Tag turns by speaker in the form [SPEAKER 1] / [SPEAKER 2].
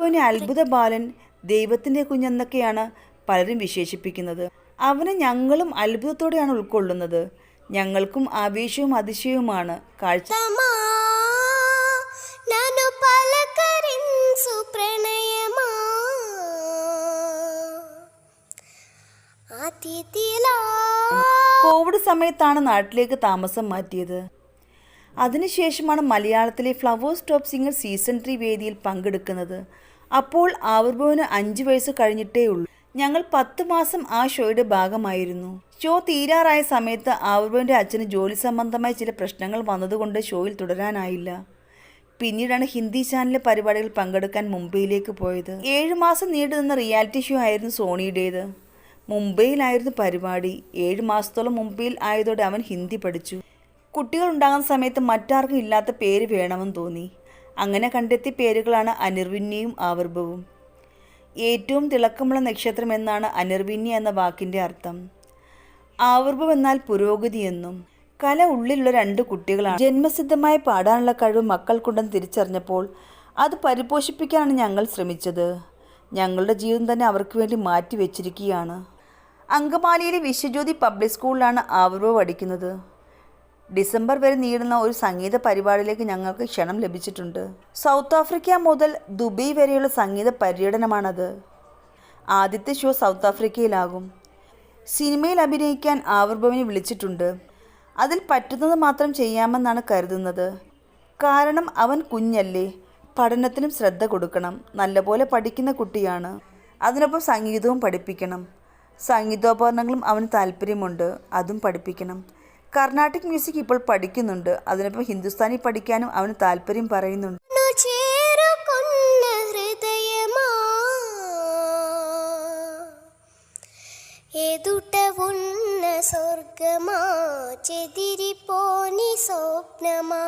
[SPEAKER 1] അവനെ അത്ഭുത ബാലൻ, ദൈവത്തിൻ്റെ കുഞ്ഞെന്നൊക്കെയാണ് പലരും വിശേഷിപ്പിക്കുന്നത്. അവനെ ഞങ്ങളും അത്ഭുതത്തോടെയാണ് ഉൾക്കൊള്ളുന്നത്. ഞങ്ങൾക്കും ആവേശവും അതിശയവുമാണ് കാഴ്ച. കോവിഡ് സമയത്താണ് നാട്ടിലേക്ക് താമസം മാറ്റിയത്. അതിനുശേഷമാണ് മലയാളത്തിലെ ഫ്ലവേഴ്സ് ടോപ്പ് സിംഗർ സീസൺ 3 വേദിയിൽ പങ്കെടുക്കുന്നത്. അപ്പോൾ ആവിർഭവന് 5 വയസ്സ് കഴിഞ്ഞിട്ടേ ഉള്ളൂ. ഞങ്ങൾ 10 മാസം ആ ഷോയുടെ ഭാഗമായിരുന്നു. ഷോ തീരാറായ സമയത്ത് ആവിർഭവൻ്റെ അച്ഛന് ജോലി സംബന്ധമായ ചില പ്രശ്നങ്ങൾ വന്നതുകൊണ്ട് ഷോയിൽ തുടരാനായില്ല. പിന്നീടാണ് ഹിന്ദി ചാനലിലെ പരിപാടികൾ പങ്കെടുക്കാൻ മുംബൈയിലേക്ക് പോയത്. 7 മാസം നീണ്ടുനിന്ന റിയാലിറ്റി ഷോ ആയിരുന്നു സോണിയുടേത്. മുംബൈയിലായിരുന്നു പരിപാടി. 7 മാസത്തോളം മുംബൈയിൽ ആയതോടെ അവൻ ഹിന്ദി പഠിച്ചു. കുട്ടികൾ ഉണ്ടാകുന്ന സമയത്ത് മറ്റാർക്കും ഇല്ലാത്ത പേര് വേണമെന്ന് തോന്നി. അങ്ങനെ കണ്ടെത്തിയ പേരുകളാണ് അനിർവിന്യയും ആവിർഭവും. ഏറ്റവും തിളക്കമുള്ള നക്ഷത്രം എന്നാണ് അനിർവിന്യ എന്ന വാക്കിൻ്റെ അർത്ഥം. ആവിർഭവ് എന്നാൽ പുരോഗതി എന്നും. കല ഉള്ളിലുള്ള 2 കുട്ടികളാണ്. ജന്മസിദ്ധമായി പാടാനുള്ള കഴിവ് മക്കൾക്കുണ്ടെന്ന് തിരിച്ചറിഞ്ഞപ്പോൾ അത് പരിപോഷിപ്പിക്കാനാണ് ഞങ്ങൾ ശ്രമിച്ചത്. ഞങ്ങളുടെ ജീവിതം തന്നെ അവർക്ക് വേണ്ടി മാറ്റി വെച്ചിരിക്കുകയാണ്. അങ്കമാലിയിലെ വിശ്വജ്യോതി പബ്ലിക് സ്കൂളിലാണ് ആവിർഭവ് പഠിക്കുന്നത്. ഡിസംബർ വരെ നീളുന്ന ഒരു സംഗീത പരിപാടിയിലേക്ക് ഞങ്ങൾക്ക് ക്ഷണം ലഭിച്ചിട്ടുണ്ട്. സൗത്ത് ആഫ്രിക്ക മുതൽ ദുബൈ വരെയുള്ള സംഗീത പര്യടനമാണത്. ആദ്യത്തെ ഷോ സൗത്ത് ആഫ്രിക്കയിലാകും. സിനിമയിൽ അഭിനയിക്കാൻ ആവിർഭവിനെ വിളിച്ചിട്ടുണ്ട്. അതിൽ പറ്റുന്നത് മാത്രം ചെയ്യാമെന്നാണ് കരുതുന്നത്. കാരണം അവൻ കുഞ്ഞല്ലേ, പഠനത്തിനും ശ്രദ്ധ കൊടുക്കണം. നല്ലപോലെ പഠിക്കുന്ന കുട്ടിയാണ്. അതിനൊപ്പം സംഗീതവും പഠിപ്പിക്കണം. സംഗീതോപകരണങ്ങളും അവന് താല്പര്യമുണ്ട്, അതും പഠിപ്പിക്കണം. കർണാട്ടിക് മ്യൂസിക് ഇപ്പോൾ പഠിക്കുന്നുണ്ട്. അതിനൊപ്പം ഹിന്ദുസ്ഥാനി പഠിക്കാനും അവന് താല്പര്യം പറയുന്നുണ്ട്.
[SPEAKER 2] స్వర్గమా చెదిరిపోని స్వప్నమా.